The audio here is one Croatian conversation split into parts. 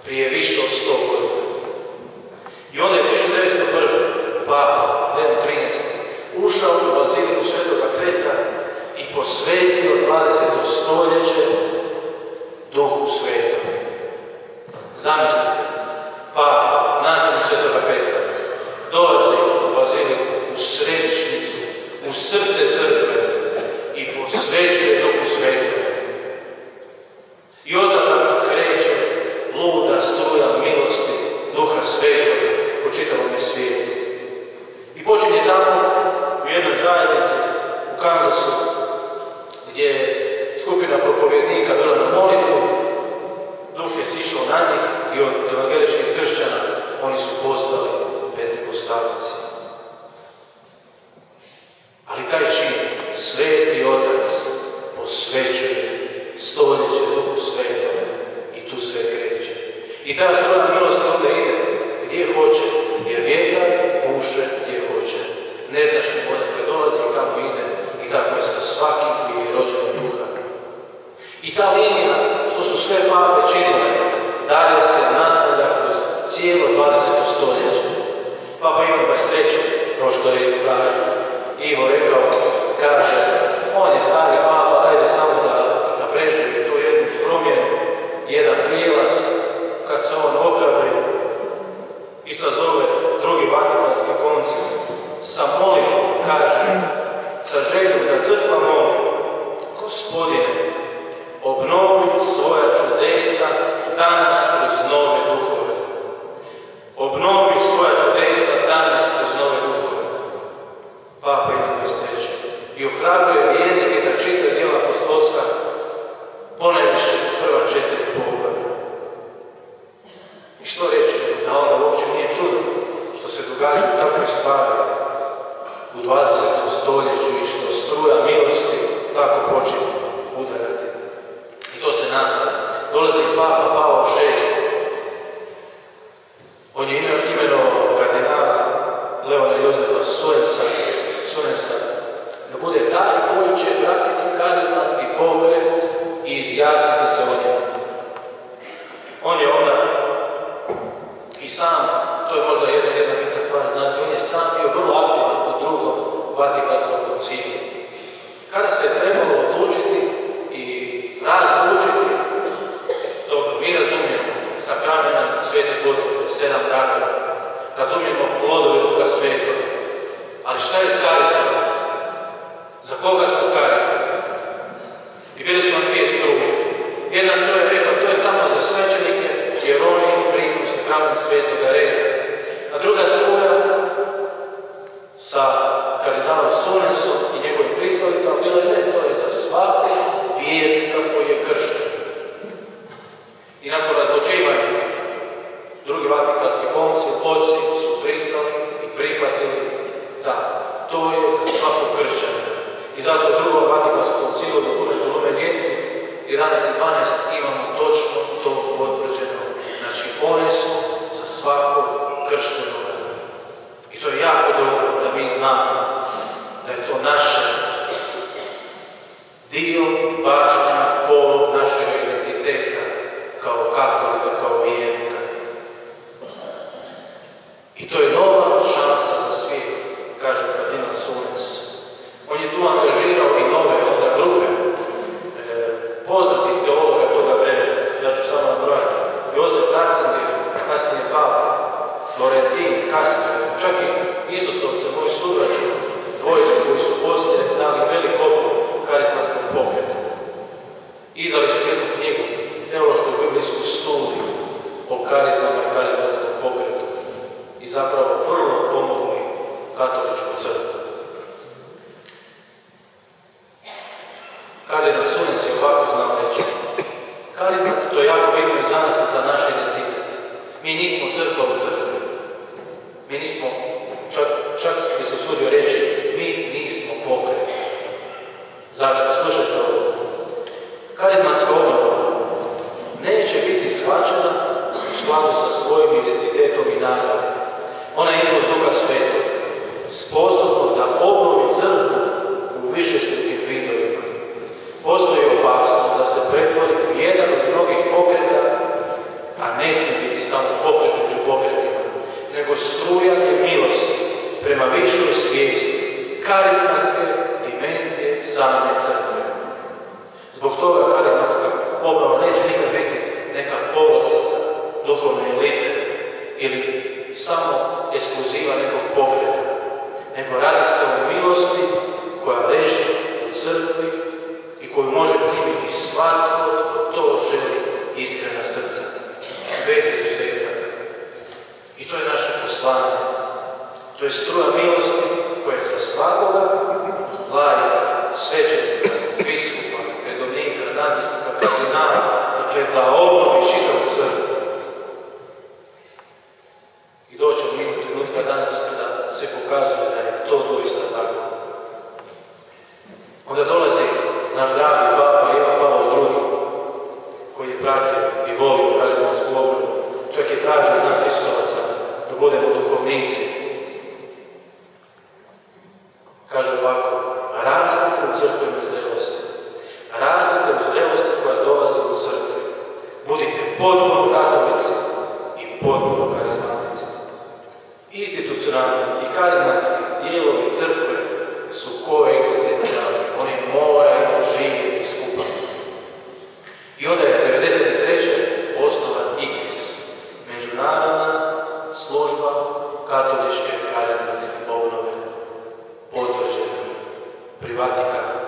prije više od 100 godina. I onda je 1901. Papa Leon XIII ušao u baziliku Svetoga Petra i posvetio 20. stoljeće Duhu Svetom. Zamislite, Papa, nasljednik Svetoga Petra, dolazi u baziliku, u središnicu, u srce crkve i posvećuje Duhu Svetom. I od tada kreće luda struja milosti Duha Svetog po čitavom svijetu. I počinje tamo u jednoj zajednici u Kansasu, gdje je skupina propovjednika bila na molitvu, Duh je sišao na njih i od evangeličkih kršćana oni su postali pentekostalci. Ali taj čin, Sveti Otac posvećuje stoljeće Duhu Svetom i tu sve kreće. I ta struja milosti onda ide gdje hoće, jer vjetar puše gdje hoće. Ne znaš mu odakle dolazi i kamo ide, i tako je sa svakim koji je rođen od Duha. I ta linija, što su sve pape činile, dalje se nastavlja kroz cijelo 20. stoljeće. Papa Ivan XXIII, kao što je Fra Ivo rekao, kaže, on je stari papa, ajde samo da preživi tu jednu promjenu, jedan prijelaz, kad se on ohrabri i sazove drugi Vatikanski koncil, sa molitvom kaže, sa željom da crkva moli, Gospodine, obnovi svoja čudesa danas kroz nove duhove. Obnovi svoja čudesa danas kroz nove duhove. Papa Ivan XXIII. I ohrabruje vjernike da čitaju djela apostolska, ponajviše prva 4 poglavlja. I što reći, da onda uopće nije čudo što se događaju takve stvari u 20. stoljeću i što struja milosti tako počinje udarati. I to se nastavlja. Dolazi Papa Pavao VI. On je imenovao kardinala Leona Jozefa Sorensa da bude taj koji će pratiti karizmatski pokret i izjasniti se o njemu. On je onda i sam, to je možda jedna bitna stvar, znate, on je sam bio vrlo aktivan u drugom Vatikanskom koncilu. Kada se je trebalo odlučiti i razlučiti, dobro, mi razumijemo sakramena Svete potvrde, 7 dana, razumijemo plodove Duha Svetog, ali šta je s karizmom? Za koga su karizme? I bili smo 2 struje. Jedna struja je rekla, to je samo za svećenike, jer oni primi sakramen Svetoga reda. A druga struja sa kardinalom Sorensom i njegovim pristalicama bila ne, to je za svakog vjernika koji je kršten. I nakon razlučivanja drugi Vatikanski koncil, oci su pristali i prihvatili da to je za svakog kršćana. I zato u drugom Vatikanskom koncilu dokumentu Lumen Gentium 11.12 imamo točno to potvrđeno. Znači, one su za svakog krštenog. I to je jako dobro da mi znamo da je to naše dio, baština, polog našeg identiteta kao katolika, kao vjernika. I to je nova šansa za svijet, kaže kardinal Sorenс. On je tu angažirao i nove onda grupe poznatih teologa toga vremena. Ja ću samo nabrojati. Josef Ratzinger, kasnije Papa, Florentin, kasnije, čak i Isusovce, moji subraću, dvojicu koji su poslije dali velik obol karizmatskom pokretu. Izdali su jednu knjigu, teološku biblijsku studiju o karizmama i karizmatskom pokretu. I zapravo vrlo pomogli katoličku crkvu. Kardinal Sorensa je ovako znao reći. Karizmat, to je jako bitno i za nas i za naš identitet. Mi nismo crkva u crkvi. Mi nismo, čak bi se usudio reći, mi nismo pokret. Zašto? Slušajte ovo. Karizmatska obnova neće biti shvaćena u skladu sa svojim identitetom i naravom. Ona ide od Duha Svetog, sposobno da obnovi crkvu u višestrukim vidovima. Postoji opasnost da se pretvori u jedan od mnogih pokreta, a ne smije karizmatske dimenzije same crkve. Zbog toga karizmatska obnova neće nikad biti neka povlastica duhovne elite ili samo ekskluziva nekog pokreta, nego radi se o milosti koja leži u crkvi i koju može primiti svatko ko to želi iskrena srca, bez izuzetaka. I to je naše poslanje. To je struja milosti koja je za svakoga laika, svećenika, biskupa, redovnika, nadbiskupa, kardinala, dakle da obnovi čitavu crkvu. I doće u minut trenutka danas kada se pokazuje da je to doista tako. Onda dolazi naš dragi papa Ivan Pavao II, koji je pratio i volio karizmatsku obnovu, čak je tražio od nas Isusovaca da budemo duhovnici. Kaže ovako, rastite u crkvenoj zrelosti. Rastite u zrelosti koja dolazi u crkvi. Budite potpuno katolici i potpuno karizmatici. Institucionalni i karizmatski dijelovi crkve su koegzistencijalni. Oni moraju živjeti skupa. I onda je 1993. osnovan IKRIS, Međunarodna služba katoličke karizmatske obnove, potvrđena pri Vatikanu.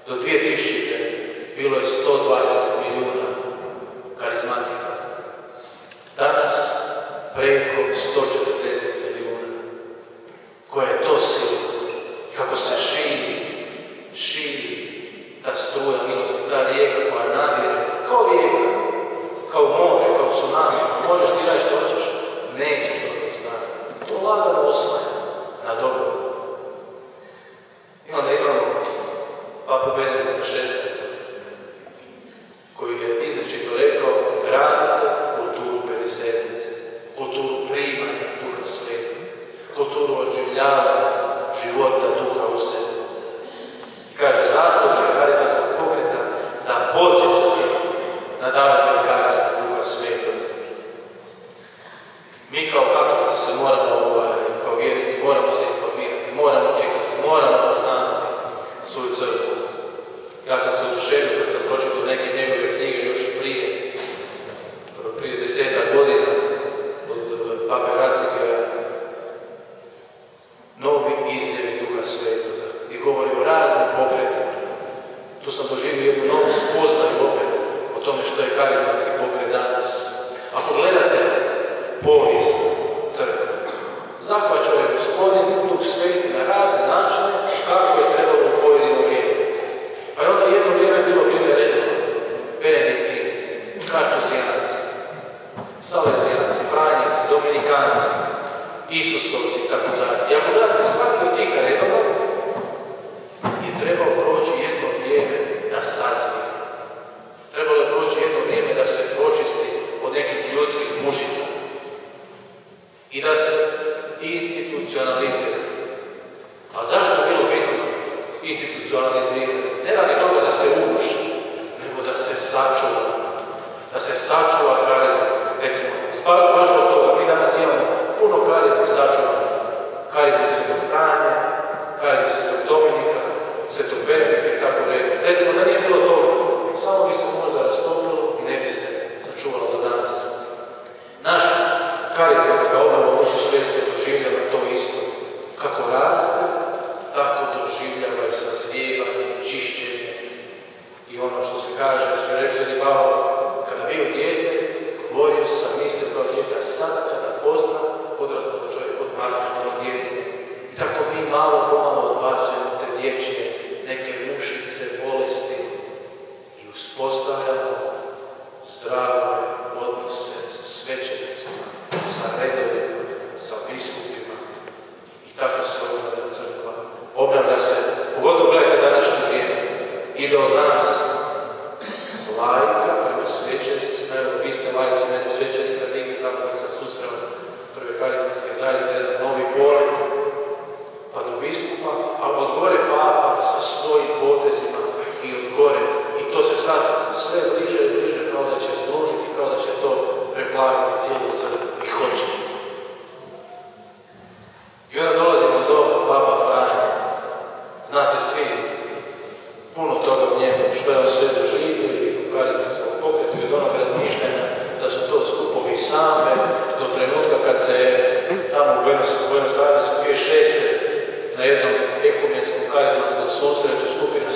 Do 2000. bilo je 120 milijuna karizmatika. Danas preko 140 milijuna. Koja je to sila? Kako se širi ta struja milosti, ta rijeka koja nadire, kao rijeka, kao more, kao tsunami. Možeš ti raditi što hoćeš? Nećeš to zaustaviti. To lagano osvaja na dobro. I onda imamo Papu Benedikta XVI, koji je izričito rekao: gradite kulturu pedesetnice, kulturu primanja Duha Svetog, kulturu oživljavanja života Duha u sebi. I kaže, zasluga je karizmatskog pokreta da počeće crkvu na davanje karizma Duha Svetog. Mi kao katolici se moramo, kao vjernici, moramo se informirati, moramo čitati, moramo poznavati svoju crkvu. Ja sam se oduševio kad sam pročitao neke njegove knjige još prije 10 godina od Pape Ratzingera, Novi izljevi Duha Svetoga, gdje govori o raznim pokretima. Tu sam doživio jednu novu spoznaju opet o tome što je karizmatski pokret danas. Ako gledate povijest crkve, zahvaćao je Gospodin Duh Sveti na razne načine kako je trebalo u pojedino vrijeme. Pa je onda jedno vrijeme bilo vrijeme redova, benediktinci, kartuzijanci, salezijanci, franjevci, dominikanci, Isusovci i tako dalje. I ako gledate svaki od tih redova, je trebalo proći jedno vrijeme da sazvije. Trebalo je proći jedno vrijeme da se pročisti od nekih ljudskih mušica i da se institucionalizira. A zašto je bilo bitno institucionalizirati? Ne radi toga da se uguši, nego da se sačuva. Da se sačuva karizma. Recimo, baš od toga, mi danas imamo puno karizmi sačuvanja. Karizmi Svetog Franje, karizmi Svetog Dominika, Svetog Benedikta i tako redom. Recimo, da nije bilo toga, samo bi se možda rastopilo i ne bi se sačuvalo do danas. Naša karizmatska obnova u Duhu Svetom doživljava to isto. Kako raste, tako doživljava i sazrijevanje, čišćenje. I ono što se kaže, što je rekao Pavao, kada bio dijete, govorio sam, mislio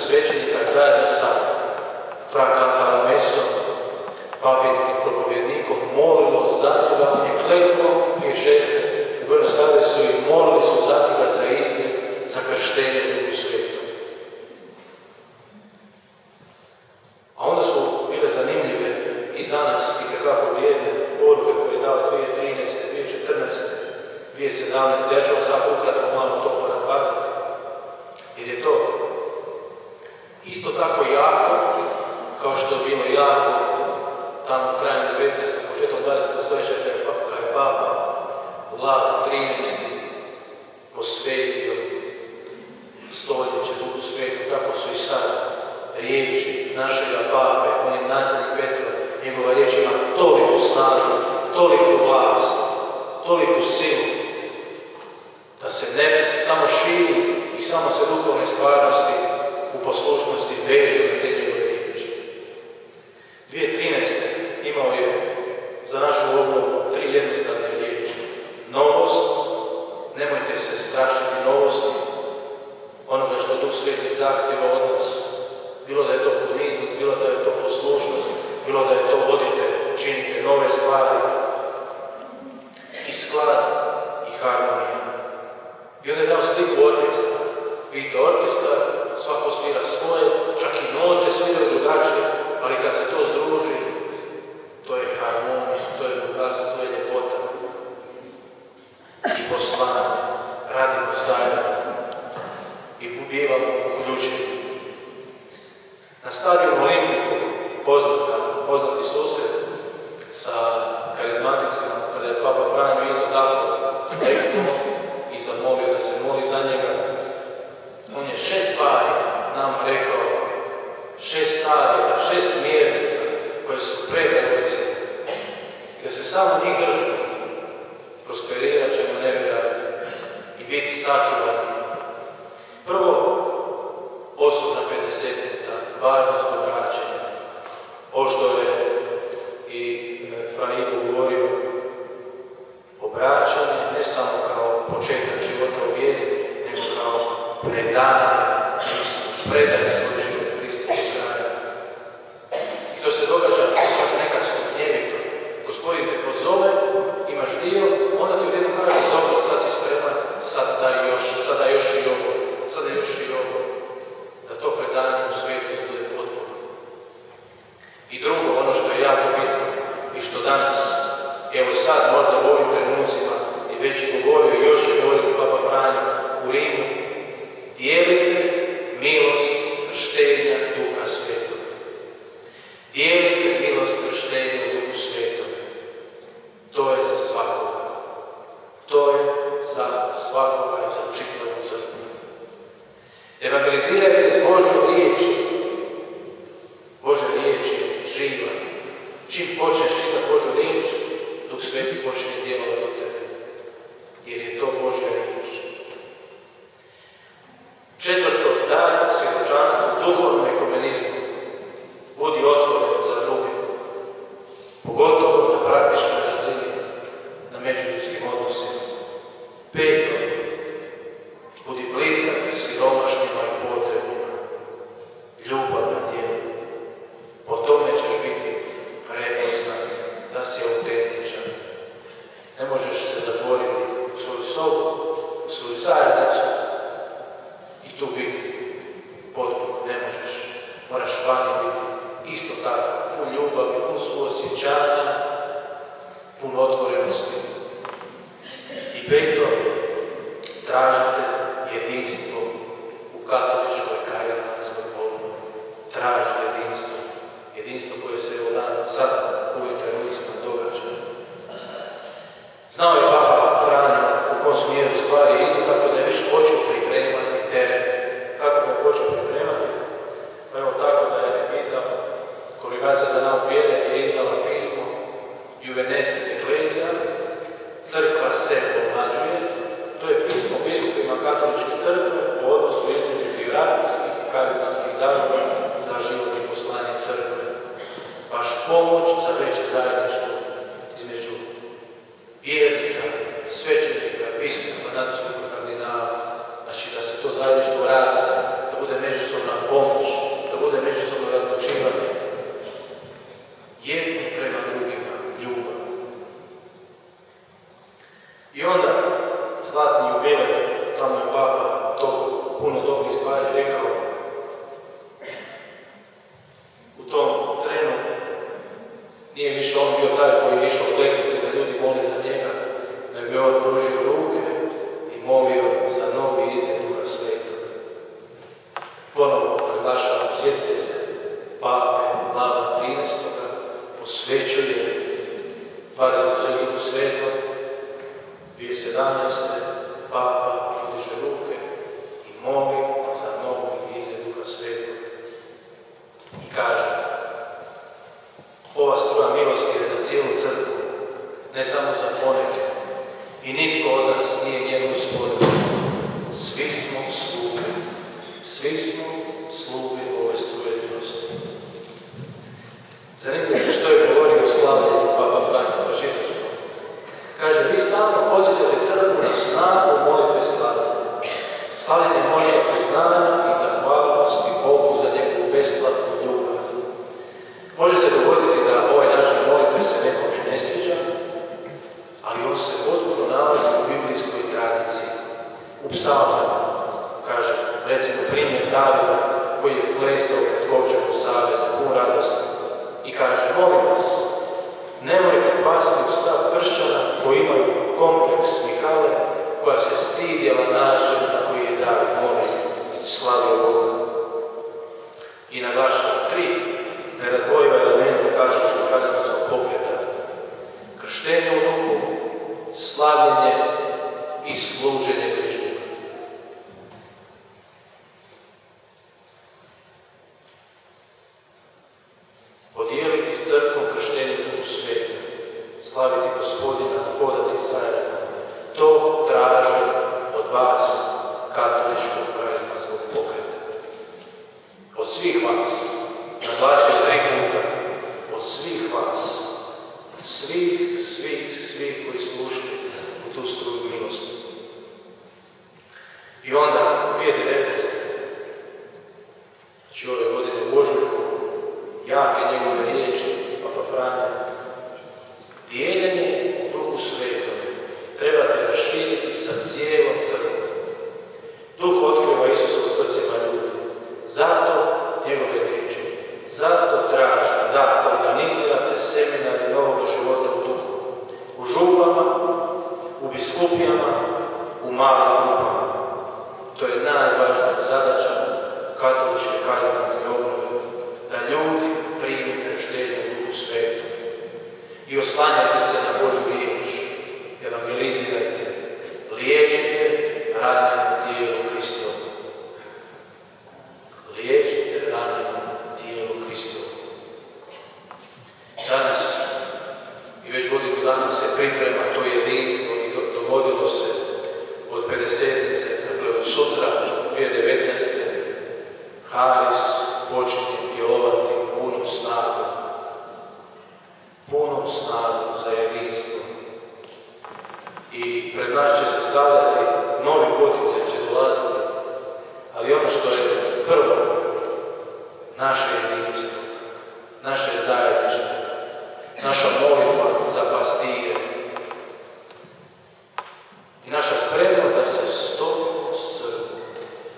svećenika zajedno sa Fra Cantalamesom, papinskim propovjednikom, molilo za toga. On je kleknuo prije 6. u Buenos Airesu i molili su za toga za istinu, za krštenje u svijetu. A onda su bile zanimljive i za nas i kako vrijedne poruke koje je dao 2013. 2014. 2017. Ja ću vam sad ukratko malo to porazbacati. Jer je to isto tako jako, kao što je bilo jako tamo krajem 19. početkom 20. stoljeća kada je Papa Lav 13. posvetio stoljeće Duhu Svetu, tako su i sad riječi našega Pape, on je nasljednik Petrova, njegova riječ ima toliku snagu, toliku vlast, toliku silu, da se ne samo širi i samo se duhovne stvarnosti u poslušnosti vežu na te njegove riječi. 2013. imao je za našu obnovu 3 jednostavne riječi. Novost, nemojte se strašiti novosti, onoga što Duh Sveti zahtjeva od nas, bilo da je to poniznost, bilo da je to poslušnost, bilo da je to vodite, činite nove stvari, i sklad i harmonija. I onda je dao sliku orkestra. Vidite, orkestar, svako svira svoje, čak i note sviraju drugačije, ali kad se to združi, to je harmonija, to je bogatstvo, to je ljepota. I poslanje, radimo zajedno i bivamo uključeni. Na stadionu Olimpiku poznati susret sa karizmaticima, kada je Papa Franjo isto tako rekao i zamolio da se moli za njega. On je 6 stvari nam rekao, 6 savjeta, 6 smjernica koje su prevelike. Da se samo njih držimo, prosperirat ćemo nevjerojatno i biti sačuvani. Prvo, osobna pedesetnica, važnost obraćanja. Ovo što je i Franjo govorio, obraćanje ne samo kao početak života u vjeri, nego kao predanje, predaj svoj život Kristu do kraja. I to se događa čak nekad stupnjevito. Gospodin te pozove, imaš dio, onda ti jednom kaže, dobro, sad si spreman, sad da još i ovo, sad da još i ovo. Da to predanje u svijetu bude potpuno. I drugo, ono što je jako bitno i što danas, evo sad možda u ovim trenucima i već je govorio i još će govoriti Papa Franjo u Rimu, dijelite milost krštenja Duha Svetog. Dijelite milost krštenja u Duhu Svetog. To je za svakoga. To je za svakoga i za čitavu crkvu. Evangelizirajte s Božjom riječi. Božja riječ je živa. Čim počneš čitati Božju riječ, Duh Sveti počne djelovati od tebe. Jer je to Božja riječ. Četvrto, daj svjedočanstvo duhovnom ekumenizmu. Budi otvoren za druge. Pogotovo na praktičnoj razini, na međuljudskim odnosima. Peto, budi blizak siromašnima i potrebnima. Ljubavna djela. Po tome ćeš biti prepoznat da si autentičan. Ne možeš se zatvoriti u svoju sobu, u svoju zajednicu i tu biti potpuno. Ne možeš. Moraš vani biti isto tako. Pun ljubavi, pun suosjećanja, pun otvorenosti. I peto, tražite jedinstvo u katoličkoj karizmatskoj obnovi. Traži jedinstvo. Jedinstvo koje se sad u ovim trenucima događa. Znao je Papa Franjo u kom smjeru stvari idu, tako da je već počeo pripremati teren. Kako ga počeo pripremati? Pa evo tako da je izdao, Kongregacija za nauk vjere je izdala pismo Juvenescit Ecclesia, crkva se pomlađuje. To je pismo biskupima katoličke crkve o odnosu između hierarhijskih i karizmatskih darova za život i poslanje crkve. Baš pomoć za veće zajedništvo između vjernika, svećenika, biskupa, nadbiskupa, kardinala. Znači da se to zajedništvo raste, da bude međusobna pomoć. taj koji je išao kleknuti da ljudi moli za njega, nego je on pružio ruke i molio za novi izgled Duha Svetog. Ponovno preglašavam, sjetite se, Pape Lava 13. posvećuje 20. Duhu Svetom, 2017. Papa diže ruke i moli za novi izgled Duha Svetog. I kaže, ova struja milosti je za cijelu crkvu, ne samo za poneke. I nitko od nas nije njenu usporio. Svi smo sluge ove struje milosti. Zanimljivo što je govorio o slavljenju Papa Franja Pažitosku. Kaže, vi stalno podsjećate crkvu na snagu molitve slavljenja. Slavljenje molitve priznanja i zahvalnosti Bogu za njegovu besplatnu ljubav. Može se dogoditi da ovaj način molitve se nekome ne sviđa, ali on se potpuno nalazi u biblijskoj tradiciji. U psalmama, kaže, recimo primjer Davida koji je plesao pred kovčegom saveza pun radosti i kaže, molim vas, nemojte pasti u stav kršćana koji imaju kompleks Mikale koja se stidjela način na koji je David molio i slavio Boga. I naglašava 3 nerazdvojiva elementa katoličkog karizmatskog pokreta. Krštenje u duhu, slavljenje i služenje bližnjima. Podijeliti s crkvom krštenje u Duhu Svetom, slaviti Gospodina, hodati zajedno. To traži od vas katoličkog karizmatskog pokreta. Od svih vas, naglasio 3 puta, od svih vas, svih koji slušaju u tu struju milosti. I onda, 2019. Znači ove godine u ožujku, jake njegove riječi, Papa Franja, dijeljenje u Duhu Svetom trebate raširiti sa cijelom crkvom. Duh otkriva Isusovo srce na ljudi. Zato njegove riječi. Zato traži da organizirate seminare novog života u duhu. U župama, u biskupijama, u malim grupama. To je najvažnija zadaća katoličke karizmatske obnove. Da ljudi prime krštenje u Duhu Svetom. I oslanjajte se na Božju riječ. Evangelizirajte. Liječite ranjeno tijelo Kristovo. Liječite ranjeno tijelo Kristovo. Danas i već godinu dana se priprema to jedinstvo i dogodilo se od 50-nice, dakle od sutra 2019. Haris počinje djelovati punom snagom za jedinstvo. I pred nas će se stavljati novi poticaj, će dolaziti, ali ono što je prvo, naše jedinstvo, naše zajedništvo, naša molitva za pastire i naša spremnost da se stopimo s crkvom.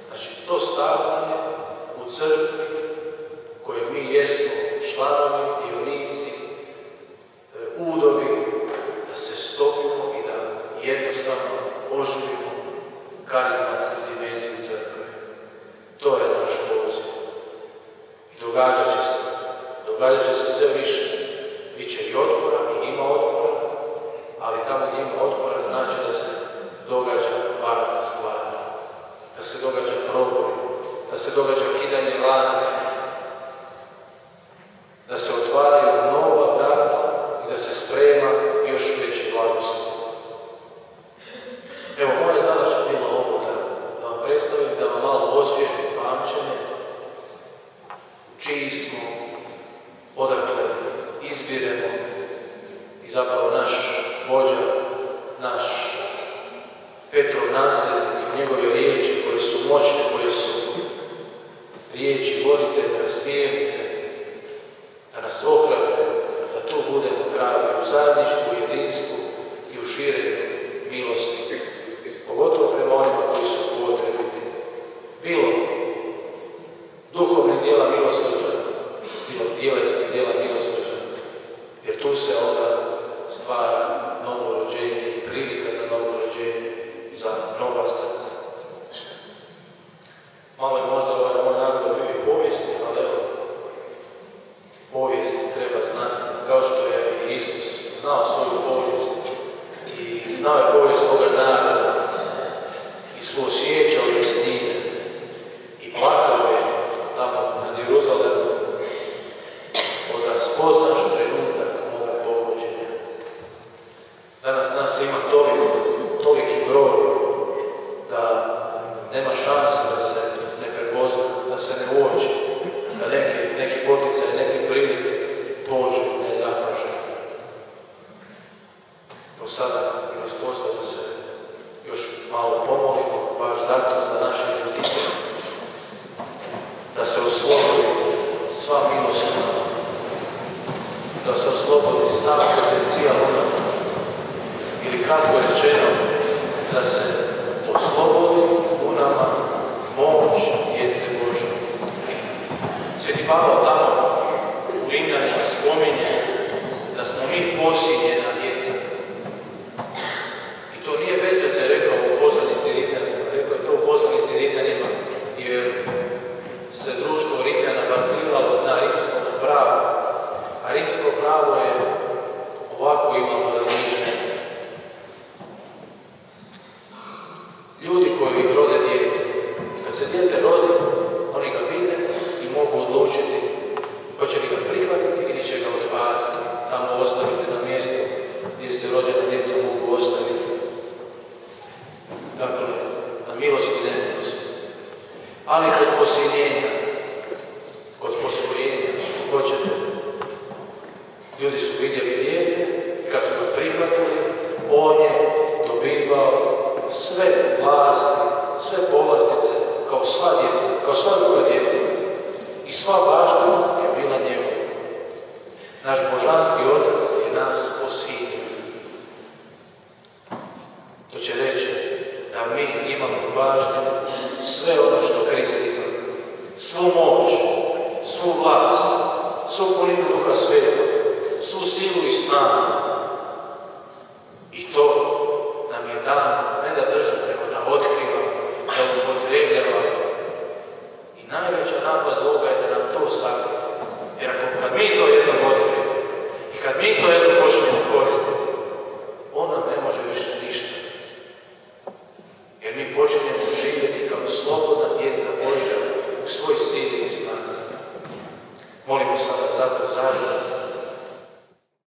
Znači, to stavljanje u crkvi koje mi jesmo članovi, dionici, udovi, da se stopimo i da jednostavno oživimo karizmatsku dimenziju crkve. To je naš poziv. I događat će se sve više. Biće i otpora, i ima otpora, ali tamo gdje ima otpora znači da se događa važna stvar, da se događa proboj, da se događa kidanje lanaca, da se otvaraju nova vrata i da se sprema još veći blagoslov. Evo, moja zadaća bila ovo da vam predstavim, da vam malo osvježim pamćenje, čiji smo, odakle izbiremo i zapravo naš vođa, naš Petrov nasljednik, njegove riječi koje su moćne, koje su riječi voditelja, smjernice, da nas ohrabre, da tu budemo hrabri u zajedništvu, u jedinstvu i u širenju milosti, pogotovo prema onima koji su potrebiti. Bilo duhovnih dijela milosrđa, bilo tjelesnih dijela milosrđa, jer tu se onda stvara novo rođenje i prilika za novo rođenje, za nova srca. Malo je možda moj nagled bio povijesni, ali evo, povijest treba znati, kao što je i Isus znao svoju povijest i znao je povijest svoga naroda i suosjećao je s njim i plakao je tamo nad Jeruzalemom da spoznaš trenutak moga pogođenja. Danas nas ima toliki broj da nema šanse da se ne prepozna, da se ne uoči, da neki poticaj, neke prilike pođu nezapaženi. Do sada bih vas pozvao da se još malo pomolimo, baš zato za naše identitet, da se oslobodi sva milost, da se oslobodi sav potencijal ili kratko rečeno, da se oslobodi u nama moć djece Božje. Sveti Pavao tamo u Rimljanima spominje da smo mi posinjena djeca. I to nije bez veze rekao u poslanici Rimljanima, rekao je to u poslanici Rimljanima, jer se društvo Rimljana baziralo na rimskom pravu, a rimsko pravo je ovako imamo razmišljanje. Ljudi koji rode dijete, kad se dijete rodi, oni ga vide i mogu odlučiti hoće li ga prihvatiti ili će ga odbaciti, tamo ostaviti na mjestu gdje se rođena djeca mogu ostaviti. Dakle, na milost i nemilost. Ali kod posiljenja, kod posvojenja, ako hoćete, ljudi su vidjeli dijete i kad su ga prihvatili, on je dobivao sve vlasti, sve povlastice, kao sva djeca, kao sva druga djeca. I sva baština je bila njegova. Naš božanski Otac je nas posilio. To će reći da mi imamo baštinu sve ono što Krist ima. Svu moć, svu vlast, svu polinu Duha Svetog, svu silu i snagu. I to nam je dan